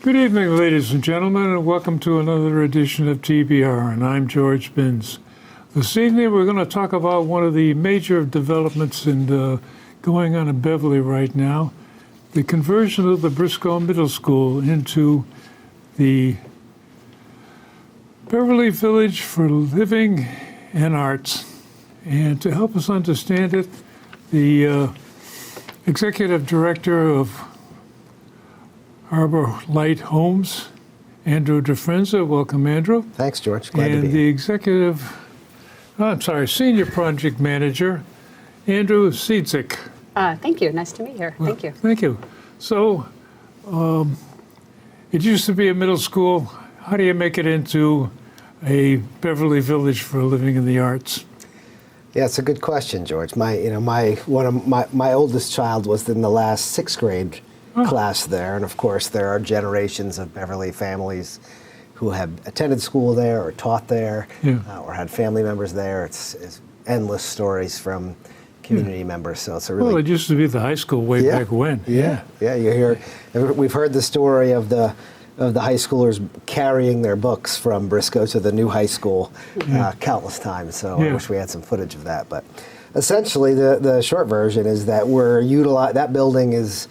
Good evening, ladies and gentlemen, and welcome to another edition of TBR, and I'm George Binns. This evening, we're going to talk about one of the major developments going on in Beverly right now, the conversion of the Briscoe Middle School into the Beverly Village for Living and Arts. And to help us understand it, the Executive Director of Harbor Light Homes, Andrew DeFranza. Welcome, Andrew. Thanks, George. Glad to And be the Senior Project Manager, Andrew Siedzik. Thank you. Nice to meet you. Thank you. Thank you. So, it used to be a middle school. How do you make it into a Beverly Village for Living in the Arts? Yeah, it's a good question, George. My oldest child was in the last sixth grade class there, and of course there are generations of Beverly families who have attended school there or taught there, or had family members there. It's endless stories from community members. So it's a really it used to be the high school way back when. Yeah. We've heard the story of the high schoolers carrying their books from Briscoe to the new high school countless times. So I wish we had some footage of that. But essentially, the short version is that that building is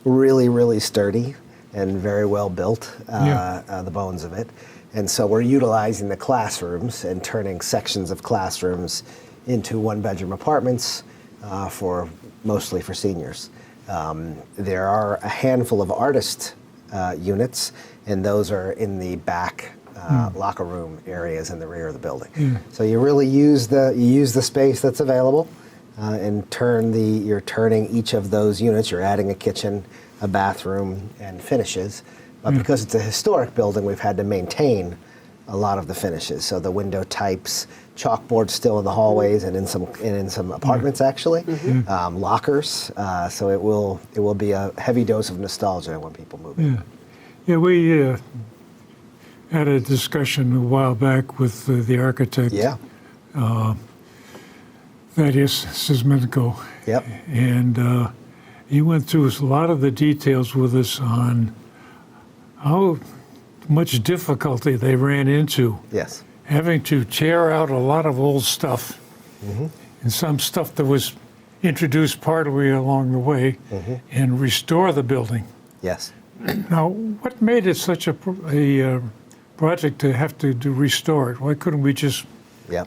really, really sturdy and very well built, the bones of it. And so we're utilizing the classrooms and turning sections of classrooms into one-bedroom apartments mostly for seniors. There are a handful of artist units, and those are in the back locker room areas in the rear of the building. So you really use the space that's available, and you're turning each of those units. You're adding a kitchen, a bathroom, and finishes. But because it's a historic building, we've had to maintain a lot of the finishes. So the window types, chalkboards still in the hallways and in some apartments actually, lockers. So it will be a heavy dose of nostalgia when people move in. Yeah, we had a discussion a while back with the architect. Thaddeus Sismenko. Yep. And he went through a lot of the details with us on how much difficulty they ran into. Yes. Having to tear out a lot of old stuff, and some stuff that was introduced partly along the way, and restore the building. Yes. Now, what made it such a project to have to restore it? Why couldn't we just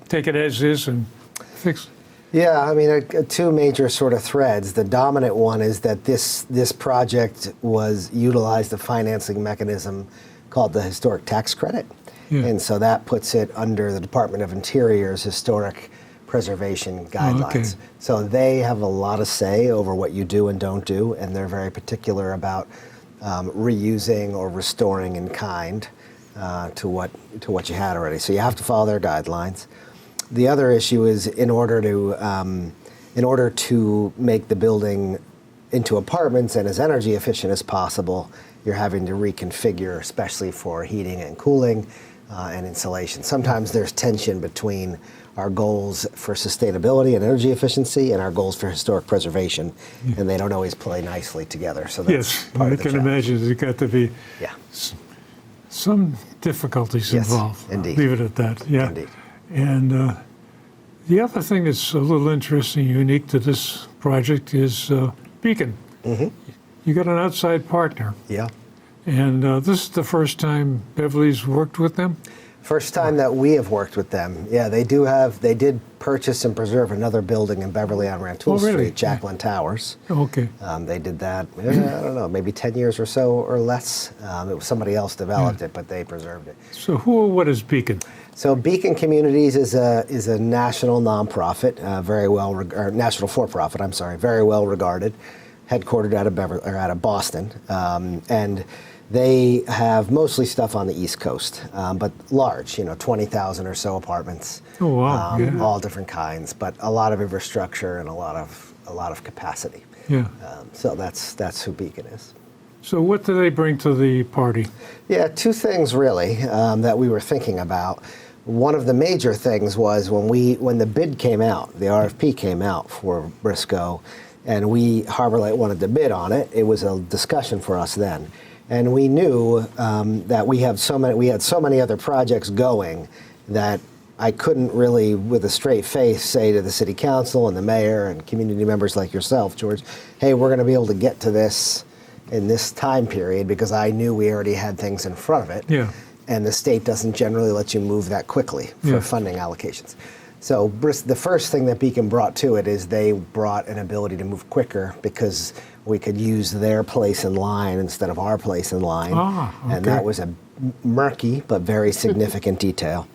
take it as is and fix it? Yeah, I mean, two major sort of threads. The dominant one is that this project utilized a financing mechanism called the Historic Tax Credit. And so that puts it under the Department of Interior's historic preservation guidelines. So they have a lot of say over what you do and don't do, and they're very particular about reusing or restoring in kind to what you had already. So you have to follow their guidelines. The other issue is in order to make the building into apartments and as energy efficient as possible, you're having to reconfigure, especially for heating and cooling and insulation. Sometimes there's tension between our goals for sustainability and energy efficiency and our goals for historic preservation, and they don't always play nicely together. So that's part of the challenge. Imagine there's got to be some difficulties involved. Indeed. Leave it at that. Yeah. Indeed. And the other thing that's a little interesting, unique to this project is Beacon. You got an outside partner. Yeah. And this is the first time Beverly's worked with them? First time that we have worked with them. Yeah, they did purchase and preserve another building in Beverly on Rantoul Street, Jacqueline Towers. Okay. They did that, I don't know, maybe 10 years or so or less. It was somebody else developed it, but they preserved it. So what is Beacon? So Beacon Communities is a national nonprofit, national for-profit, very well regarded, headquartered out of Boston, and they have mostly stuff on the East Coast, but large, 20,000 or so apartments. Oh wow! All different kinds, but a lot of infrastructure and a lot of capacity. Yeah. So that's who Beacon is. So what do they bring to the party? Yeah, two things really that we were thinking about. One of the major things was when the bid came out, the RFP came out for Briscoe, and Harbor Light wanted to bid on it. It was a discussion for us then. And we knew that we had so many other projects going that I couldn't really, with a straight face, say to the city council and the mayor and community members like yourself, George, hey, we're going to be able to get to this in this time period, because I knew we already had things in front of it. Yeah. And the state doesn't generally let you move that quickly for funding allocations. So the first thing that Beacon brought to it is they brought an ability to move quicker, because we could use their place in line instead of our place in line. And that was a murky but very significant detail.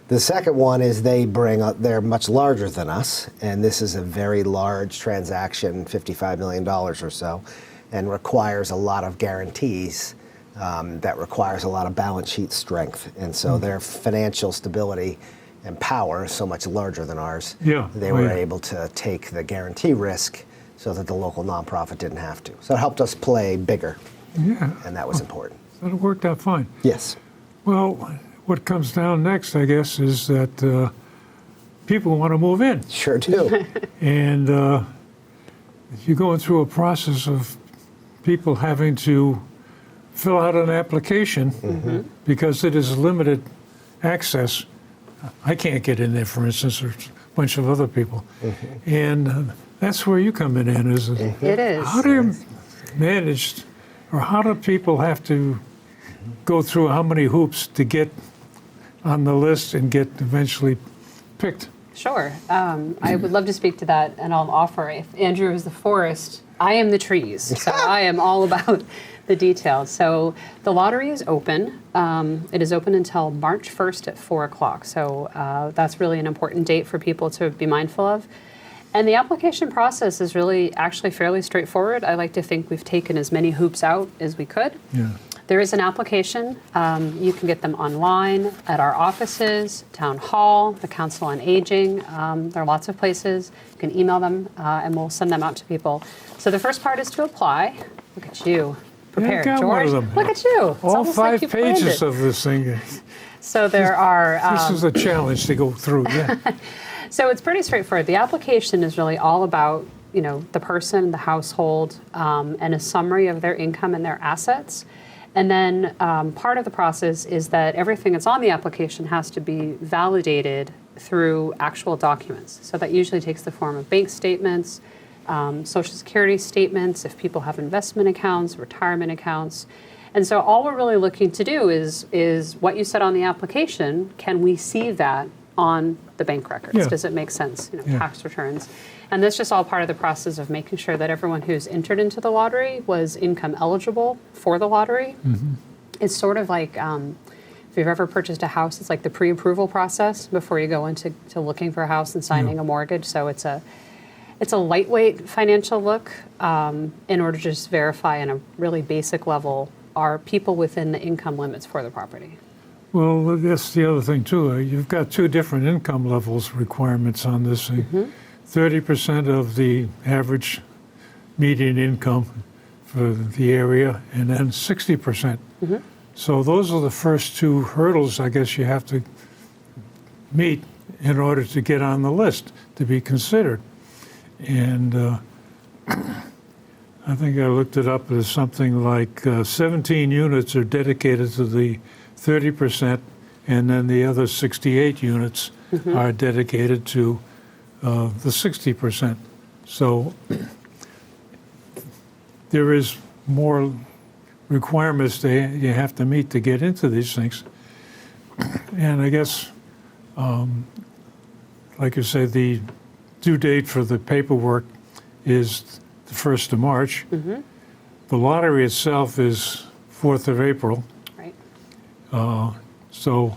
The second one is they're much larger than us, and this is a very large transaction, $55 million or so, and requires a lot of guarantees. That requires a lot of balance sheet strength. And so their financial stability and power is so much larger than ours. They were able to take the guarantee risk so that the local nonprofit didn't have to. So it helped us play bigger. And that was important. That worked out fine. Yes. Well, what comes down next, I guess, is that people want to move in. Sure do. And you're going through a process of people having to fill out an application because it is limited access. I can't get in there, for instance, or a bunch of other people. And that's where you come in, is it? It is. How do you manage, or how do people have to go through how many hoops to get on the list and get eventually picked? Sure. I would love to speak to that, and I'll offer, if Andrew is the forest, I am the trees. So I am all about the details. So the lottery is open. It is open until March 1st at 4 o'clock. So that's really an important date for people to be mindful of. And the application process is really actually fairly straightforward. I like to think we've taken as many hoops out as we could. There is an application. You can get them online at our offices, Town Hall, the Council on Aging. There are lots of places. You can email them, and we'll send them out to people. So the first part is to apply. Look at you, prepared, got George. one of them. Look at you. It's All almost 5 like you planned pages it. of this thing. So there are. This is a challenge to go through. So it's pretty straightforward. The application is really all about, the person, the household, and a summary of their income and their assets. And then part of the process is that everything that's on the application has to be validated through actual documents. So that usually takes the form of bank statements, Social Security statements, if people have investment accounts, retirement accounts. And so all we're really looking to do is what you said on the application, can we see that on the bank records? Does it make sense? Tax returns. And that's just all part of the process of making sure that everyone who's entered into the lottery was income eligible for the lottery. It's sort of like if you've ever purchased a house, it's like the pre-approval process before you go into looking for a house and signing a mortgage. So it's a lightweight financial look in order to just verify on a really basic level, are people within the income limits for the property? Well, that's the other thing, too. You've got 2 different income levels requirements on this thing. 30% of the average median income for the area, and then 60%. So those are the first 2 hurdles, I guess, you have to meet in order to get on the list, to be considered. And I think I looked it up as something like 17 units are dedicated to the 30%, and then the other 68 units are dedicated to the 60%. So there is more requirements that you have to meet to get into these things. And I guess, like you say, the due date for the paperwork is the 1st of March. The lottery itself is 4th of April. Right. So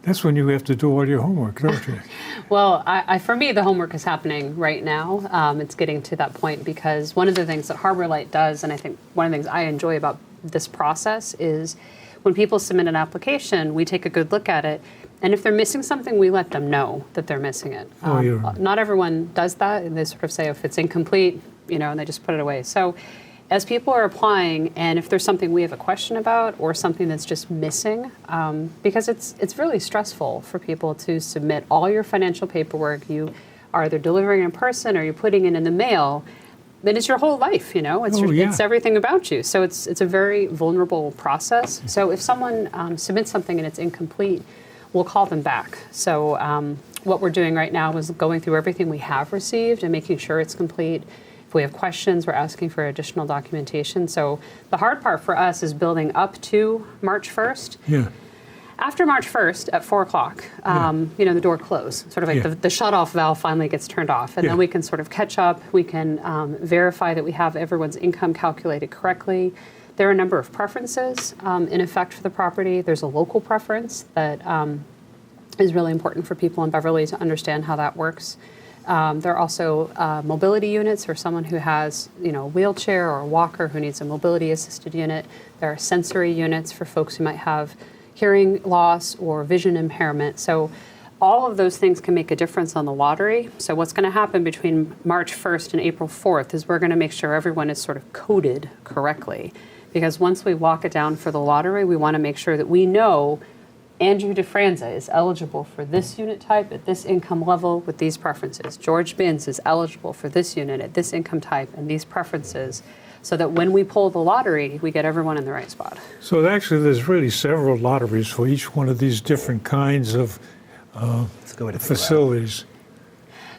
that's when you have to do all your homework, don't you? Well, for me, the homework is happening right now. It's getting to that point because one of the things that Harbor Light does, and I think one of the things I enjoy about this process is when people submit an application, we take a good look at it. And if they're missing something, we let them know that they're missing it. Not everyone does that. And they sort of say, if it's incomplete, and they just put it away. So as people are applying, and if there's something we have a question about or something that's just missing, because it's really stressful for people to submit all your financial paperwork. You are either delivering in person or you're putting it in the mail, then it's your whole life, it's everything about you. So it's a very vulnerable process. So if someone submits something and it's incomplete, we'll call them back. So what we're doing right now is going through everything we have received and making sure it's complete. If we have questions, we're asking for additional documentation. So the hard part for us is building up to March 1st. Yeah. After March 1st at 4 o'clock, the door closed. Sort of like the shut-off valve finally gets turned off. And then we can sort of catch up. We can verify that we have everyone's income calculated correctly. There are a number of preferences in effect for the property. There's a local preference that is really important for people in Beverly to understand how that works. There are also mobility units for someone who has, a wheelchair or a walker who needs a mobility-assisted unit. There are sensory units for folks who might have hearing loss or vision impairment. So all of those things can make a difference on the lottery. So what's going to happen between March 1st and April 4th is we're going to make sure everyone is sort of coded correctly. Because once we walk it down for the lottery, we want to make sure that we know Andrew DeFranza is eligible for this unit type at this income level with these preferences. George Binns is eligible for this unit at this income type and these preferences, so that when we pull the lottery, we get everyone in the right spot. So actually, there's really several lotteries for each one of these different kinds of facilities.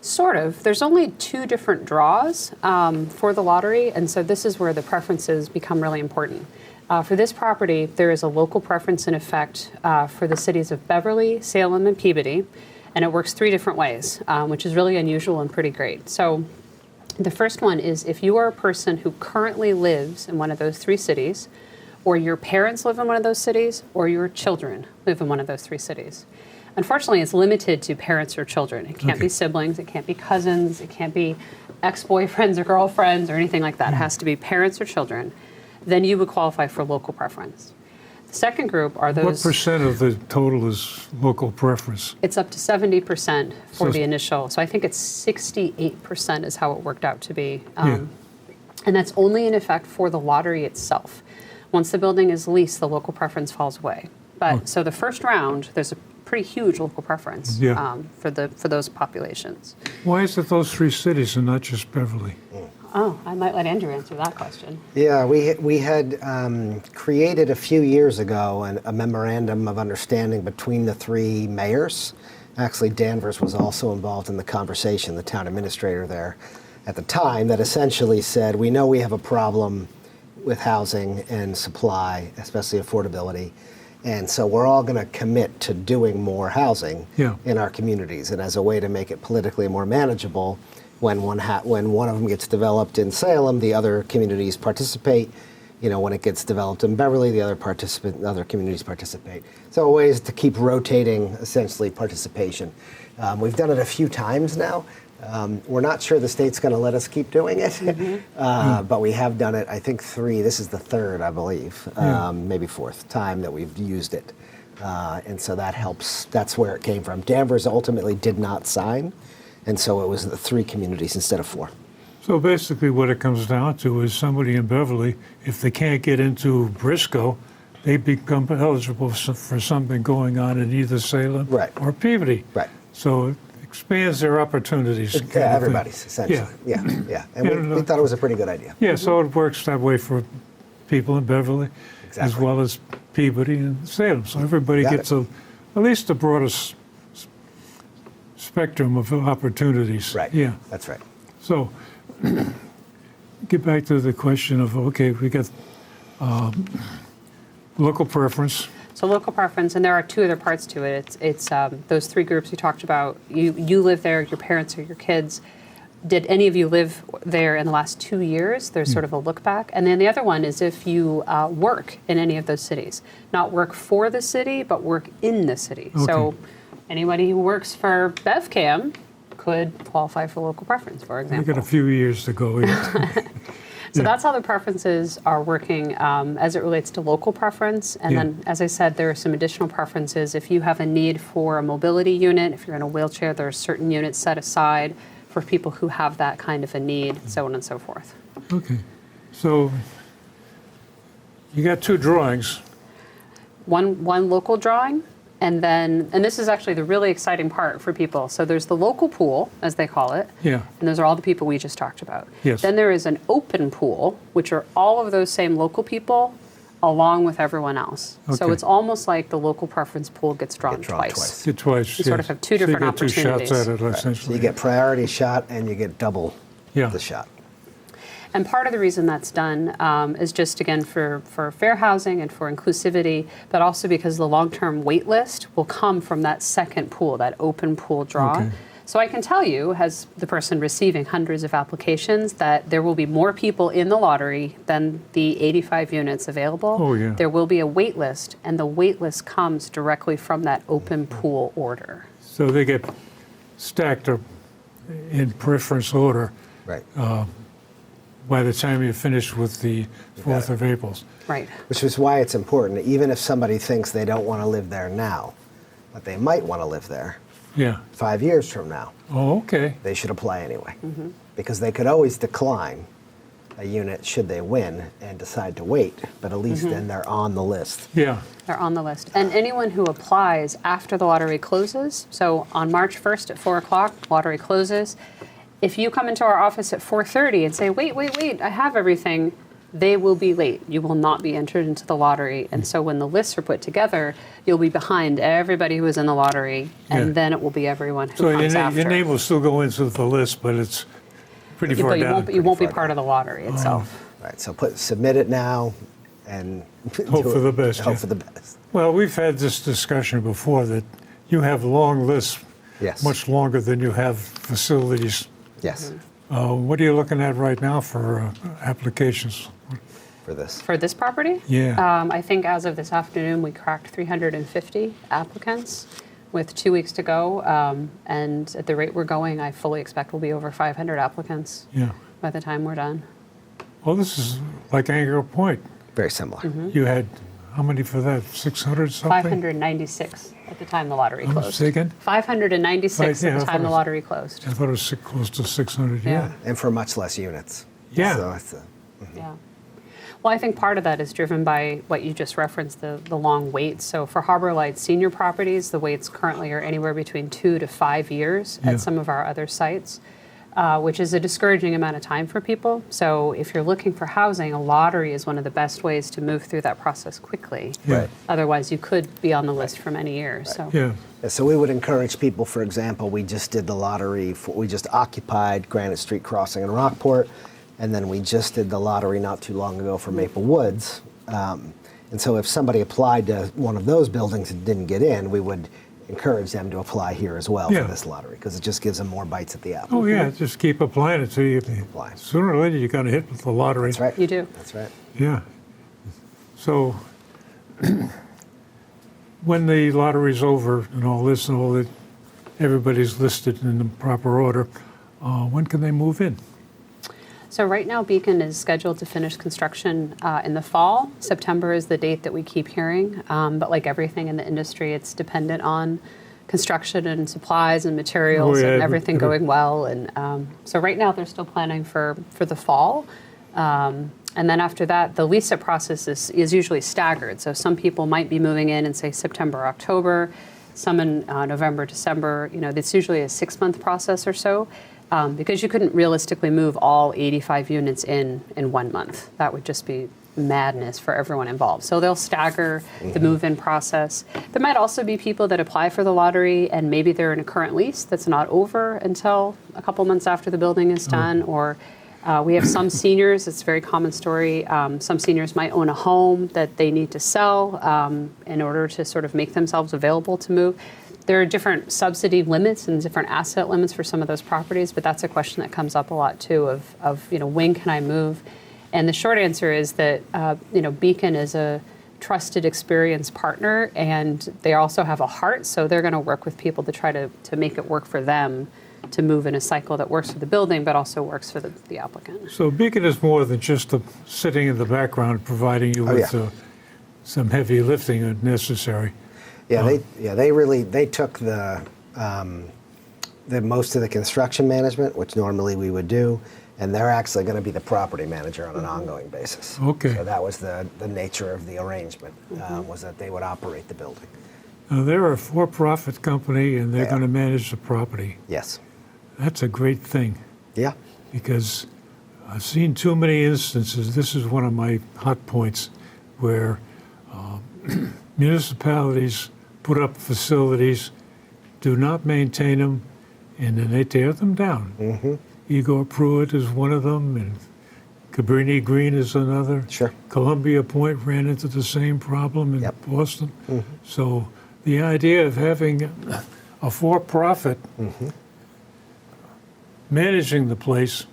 Sort of. There's only 2 different draws for the lottery, and so this is where the preferences become really important. For this property, there is a local preference in effect for the cities of Beverly, Salem, and Peabody, and it works 3 different ways, which is really unusual and pretty great. So the first one is if you are a person who currently lives in one of those 3 cities, or your parents live in one of those cities, or your children live in one of those 3 cities. Unfortunately, it's limited to parents or children. It can't be siblings, it can't be cousins, it can't be ex-boyfriends or girlfriends or anything like that. It has to be parents or children. Then you would qualify for local preference. The second group are those... What percent of the total is local preference? It's up to 70% for the initial. So I think it's 68% is how it worked out to be. And that's only in effect for the lottery itself. Once the building is leased, the local preference falls away. But so the first round, there's a pretty huge local preference for those populations. Why is it those 3 cities and not just Beverly? Oh, I might let Andrew answer that question. Yeah, we had created a few years ago a memorandum of understanding between the 3 mayors. Actually, Danvers was also involved in the conversation, the town administrator there at the time, that essentially said, we know we have a problem with housing and supply, especially affordability. And so we're all going to commit to doing more housing in our communities. And as a way to make it politically more manageable, when one of them gets developed in Salem, the other communities participate. When it gets developed in Beverly, the other communities participate. So ways to keep rotating, essentially, participation. We've done it a few times now. We're not sure the state's going to let us keep doing it, but we have done it, I think 3. This is the 3rd, I believe, maybe 4th time that we've used it. And so that helps. That's where it came from. Danvers ultimately did not sign, and so it was the 3 communities instead of 4. So basically what it comes down to is somebody in Beverly, if they can't get into Briscoe, they become eligible for something going on in either Salem or Peabody. Right. So it expands their opportunities. Everybody's, essentially. Yeah. And we thought it was a pretty good idea. Yeah, so it works that way for people in Beverly as well as Peabody and Salem. So everybody gets at least the broadest spectrum of opportunities. Right. Yeah. That's right. So get back to the question of, okay, we got local preference. So local preference, and there are 2 other parts to it. It's those 3 groups you talked about. You live there, your parents or your kids. Did any of you live there in the last 2 years? There's sort of a look back. And then the other one is if you work in any of those cities. Not work for the city, but work in the city. Okay. So anybody who works for BevCam could qualify for local preference, for example. We got a few years to go yet. So that's how the preferences are working as it relates to local preference. And then, as I said, there are some additional preferences. If you have a need for a mobility unit, if you're in a wheelchair, there are certain units set aside for people who have that kind of a need, so on and so forth. Okay. So you got 2 drawings. One local drawing And then, and this is actually the really exciting part for people. So there's the local pool, as they call it. Yeah. And those are all the people we just talked about. Yes. Then there is an open pool, which are all of those same local people along with everyone else. So Okay. it's almost like the local preference pool gets drawn twice. Get twice. You sort of have two different so you get opportunities. 2 shots at it, So essentially. you get priority shot and you get double Yeah. the shot. And part of the reason that's done is just, again, for fair housing and for inclusivity, but also because the long-term wait list will come from that second pool, that open pool draw. Okay. So I can tell you, as the person receiving hundreds of applications, that there will be more people in the lottery than the 85 units available. Oh, yeah. There will be a wait list, and the wait list comes directly from that open pool order. So they get stacked up in preference order Right. by the time you finish with the 4th of April. Right. Which is why it's important, even if somebody thinks they don't want to live there now, but they might want to live there Yeah. 5 years from now, Oh, okay. they should apply anyway. Because they could always decline a unit should they win and decide to wait, but at least then they're on the list. Yeah. They're on the list. And anyone who applies after the lottery closes, so on March 1st at 4 o'clock, lottery closes. If you come into our office at 4:30 and say, wait, I have everything, they will be late. You will not be entered into the lottery. And so when the lists are put together, you'll be behind everybody who was in the lottery, and Yeah. then it will be everyone who So comes after. your name will still go into the list, but it's pretty far But down. you won't be far part of the lottery itself. Right, so submit it now and Hope do for it- the best, Hope yeah. for the best. Well, we've had this discussion before that you have long lists, Yes. much longer than you have facilities. Yes, What are you looking at right now for applications? for this. For this property? Yeah. I think as of this afternoon, we cracked 350 applicants with 2 weeks to go. And at the rate we're going, I fully expect we'll be over 500 applicants Yeah. by the time we're done. Well, this is like Anchor Point. Very similar. You had, how many for that, 600 something? 596 at the time the lottery I'm closed. mistaken? 596 Yeah, at the I time the thought- lottery closed. I thought it was close to 600, yeah. And for much less units. Yeah. So it's Yeah. Well, I think part of that is driven by what you just referenced, the long waits. So for Harbor Light senior properties, the waits currently are anywhere between 2 to 5 years Yeah. at some of our other sites, which is a discouraging amount of time for people. So if you're looking for housing, a lottery is one of the best ways to move through that process quickly. Yeah. Right. Otherwise, you could be on the list for many years. So Yeah. Yeah, so we would encourage people, for example, we just did the lottery, we just occupied Granite Street Crossing in Rockport, and then we just did the lottery not too long ago for Maple Woods. And so if somebody applied to one of those buildings and didn't get in, we would encourage them to apply here as well Yeah. for this lottery, because it just gives them more bites at the apple. Oh, yeah, just keep applying until you, Apply. sooner or later, you're going to hit with the lottery. That's right. you do. That's right. Yeah. So when the lottery's over and all this and all that, everybody's listed in the proper order, when can they move in? So right now, Beacon is scheduled to finish construction in the fall. September is the date that we keep hearing. But like everything in the industry, it's dependent on construction and supplies and materials Oh, yeah, and everything going well. And so right now, they're still planning for the fall. And then after that, the lease-up process is usually staggered. So some people might be moving in say September, October, some in November, December. You know, it's usually a 6-month process or so. Because you couldn't realistically move all 85 units in 1 month. That would just be madness for everyone involved. So they'll stagger the move-in process. There might also be people that apply for the lottery and maybe they're in a current lease that's not over until a couple months after the building is done. Or we have some seniors, it's a very common story, some seniors might own a home that they need to sell in order to sort of make themselves available to move. There are different subsidy limits and different asset limits for some of those properties, but that's a question that comes up a lot too of when can I move? And the short answer is that Beacon is a trusted, experienced partner, and they also have a heart, so they're going to work with people to try to make it work for them to move in a cycle that works for the building, but also works for the applicant. So Beacon is more than just sitting in the background providing you with yeah. some heavy lifting if necessary. Yeah, they took the most of the construction management, which normally we would do, and they're actually going to be the property manager on an ongoing basis. Okay. So that was the nature of the arrangement, was that they would operate the building. Now, they're a for-profit company, and they're Yeah. going to manage the property. Yes. That's a great thing, Yeah. because I've seen too many instances. This is one of my hot points, where municipalities put up facilities, do not maintain them, and then they tear them down. Mm-hmm. Igor Pruitt is one of them, and Cabrini Green is another. Sure. Columbia Point ran into the same problem in Yep. Boston. Mm-hmm. So the idea of having a for-profit Mm-hmm. managing the place,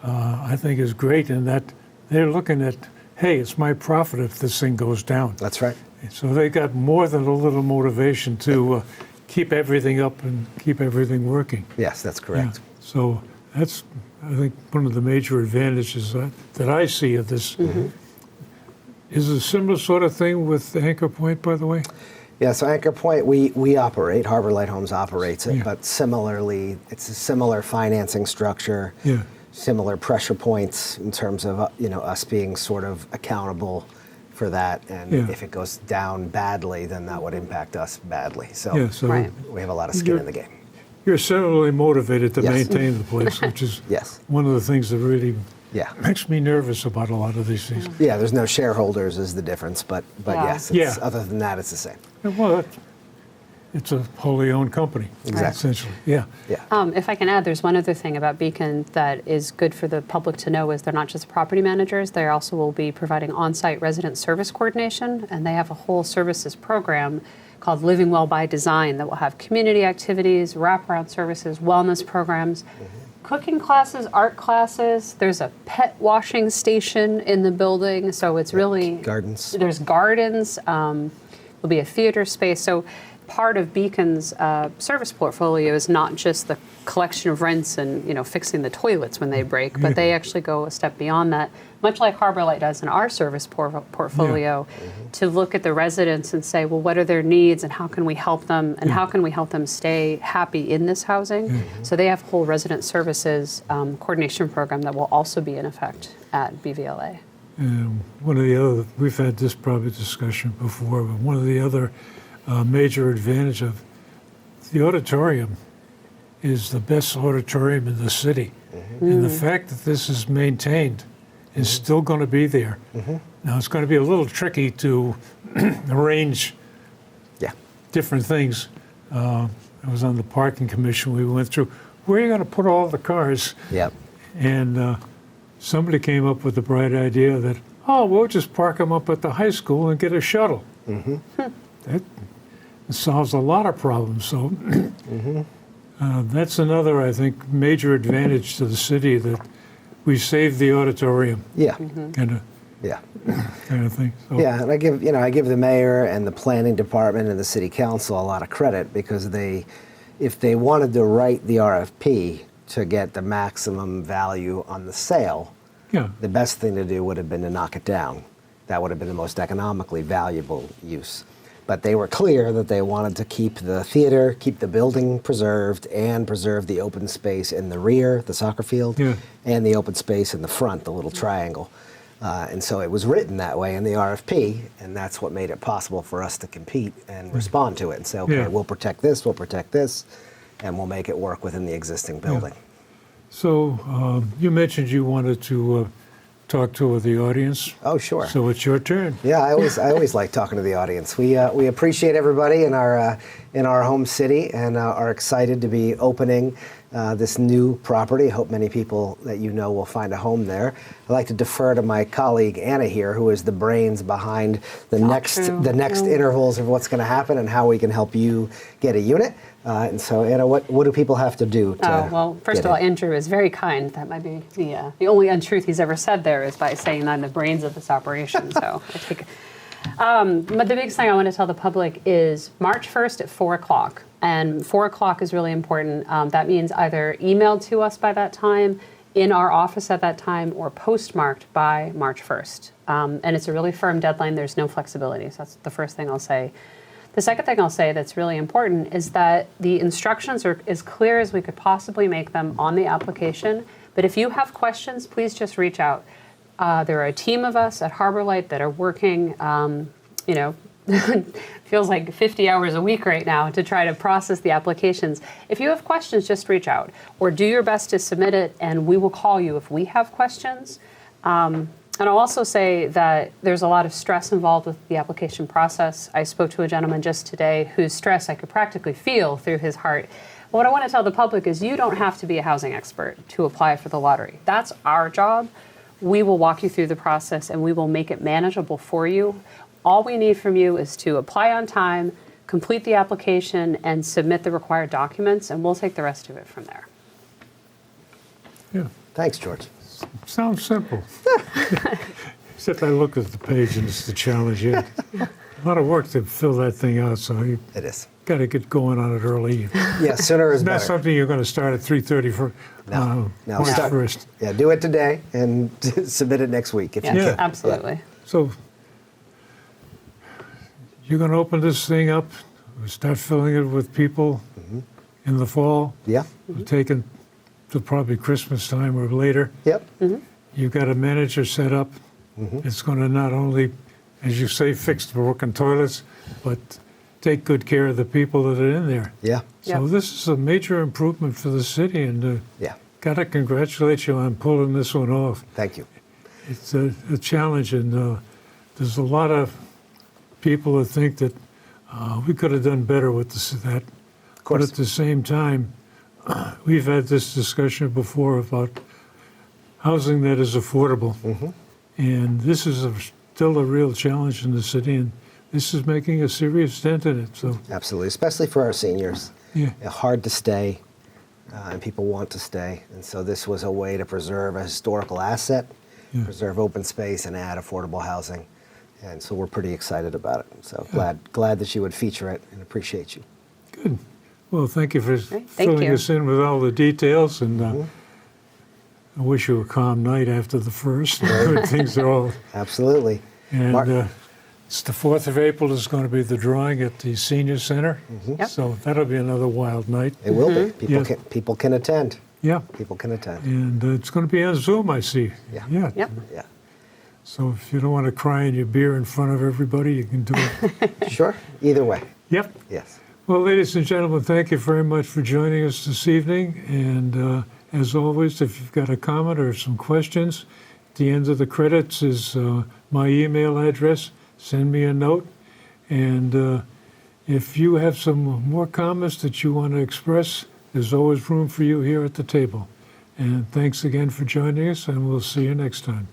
I think is great in that they're looking at, hey, it's my profit if this thing goes down. That's right. So they got more than a little motivation to keep everything up and keep everything working. Yes, that's Yeah. correct. So that's, I think, one of the major advantages that I see of this. Mm-hmm. Is it a similar sort of thing with Anchor Point, by the way? Yeah, so Anchor Point, we operate, Harbor Light Homes operates it, Yeah. but similarly, it's a similar financing structure, Yeah. similar pressure points in terms of, us being sort of accountable for that. And Yeah. if it goes down badly, then that would impact us badly. So Yeah, so Right. we have a lot of skin You're- in the game. you're similarly motivated to Yes. maintain the place, which is Yes. one of the things that really Yeah. makes me nervous about a lot of these things. Yeah, there's no shareholders is the difference, but Yeah. yes, Yeah. other than that, it's the same. Well, it's a wholly owned company, Exactly. essentially. Yeah. Yeah. If I can add, there's one other thing about Beacon that is good for the public to know is they're not just property managers, they also will be providing on-site resident service coordination, and they have a whole services program called Living Well by Design that will have community activities, wraparound services, wellness programs, cooking classes, art classes. There's a pet washing station in the building, so it's really Gardens. There's gardens. There'll be a theater space. So part of Beacon's service portfolio is not just the collection of rents and fixing the toilets when they break, but they actually go a step beyond that, much like Harbor Light does in our service portfolio, to look at the residents and say, well, what are their needs and how can we help them and how can we help them stay happy in this housing? So they have a whole resident services coordination program that will also be in effect at BVLA. And one of the other, we've had this probably discussion before, but one of the other major advantage of the auditorium is the best auditorium in the city. And the fact that this is maintained is still going to be there. Now, it's going to be a little tricky to arrange Yeah. different things. I was on the parking commission. We went through, where are you going to put all the cars? Yep. And somebody came up with the bright idea that, oh, we'll just park them up at the high school and get a shuttle. That solves a lot of problems. So that's another, I think, major advantage to the city, that we saved the auditorium, Yeah. kind Yeah. of thing. So, Yeah, and I give the mayor and the planning department and the city council a lot of credit, because if they wanted to write the RFP to get the maximum value on the sale, yeah, the best thing to do would have been to knock it down. That would have been the most economically valuable use. But they were clear that they wanted to keep the theater, keep the building preserved, and preserve the open space in the rear, the soccer field, Yeah. and the open space in the front, the little triangle. And so it was written that way in the RFP, and that's what made it possible for us to compete and respond to it and say, okay, Yeah. we'll protect this, and we'll make it work within the existing building. So you mentioned you wanted to talk to the audience. Oh, sure. So it's your turn. Yeah, I always like talking to the audience. We appreciate everybody in our home city, and are excited to be opening this new property. I hope many people that you know will find a home there. I'd like to defer to my colleague Anna here, who is the brains behind the next intervals of what's going to happen and how we can help you get a unit. And so, Anna, what do people have to do to Well, first get of all, in? Andrew is very kind. That might be the only untruth he's ever said there is by saying I'm the brains of this operation. So I take. But the biggest thing I want to tell the public is March 1st at 4 o'clock. And 4 o'clock is really important. That means either emailed to us by that time, in our office at that time, or postmarked by March 1st. And it's a really firm deadline. There's no flexibility. So that's the first thing I'll say. The second thing I'll say that's really important is that the instructions are as clear as we could possibly make them on the application. But if you have questions, please just reach out. There are a team of us at Harbor Light that are working, feels like 50 hours a week right now to try to process the applications. If you have questions, just reach out or do your best to submit it, and we will call you if we have questions. And I'll also say that there's a lot of stress involved with the application process. I spoke to a gentleman just today whose stress I could practically feel through his heart. What I want to tell the public is you don't have to be a housing expert to apply for the lottery. That's our job. We will walk you through the process and we will make it manageable for you. All we need from you is to apply on time, complete the application, and submit the required documents, and we'll take the rest of it from there. Yeah, Thanks, George. sounds simple. Except I look at the page and it's the challenge. Yeah. A lot of work to fill that thing out, so you It is. got to get going on it early. Yeah, sooner is It's not better. something you're going to start at 3:30 for No, March start- 1st. Yeah, do it today and submit it next week if you Yes, can. absolutely. So you're going to open this thing up, start filling it with people in the fall, Yeah. taken to probably Christmas time or later. Yep. You've got a manager set up. It's going to not only, as you say, fix the broken toilets, but take good care of the people that are in there. Yeah. So Yep. this is a major improvement for the city, and Yeah. got to congratulate you on pulling this one off. Thank you. It's a challenge, and there's a lot of people that think that we could have done better with that. Of course. But at the same time, we've had this discussion before about housing that is affordable. And this is still a real challenge in the city, and this is making a serious dent in it. So, Absolutely, especially for our seniors. yeah, Hard to stay, and people want to stay. And so this was a way to preserve a historical asset, Yeah. preserve open space, and add affordable housing. And so we're pretty excited about it. So glad that you would feature it, and appreciate you. good. Well, thank you for Thank filling you. us in with all the details, and I wish you a calm night after the first. Good things are all. Absolutely. And Mark- it's the 4th of April is going to be the drawing at the senior center. Yep. So that'll be another wild night. It will be. Yeah. People can attend. Yeah. People can attend. And it's going to be on Zoom, I see. Yeah. Yeah. Yep. Yeah. So if you don't want to cry in your beer in front of everybody, you can do it. Sure. Either way. Yep. Yes. Well, ladies and gentlemen, thank you very much for joining us this evening. And as always, if you've got a comment or some questions, at the end of the credits is my email address. Send me a note. And if you have some more comments that you want to express, there's always room for you here at the table. And thanks again for joining us, and we'll see you next time.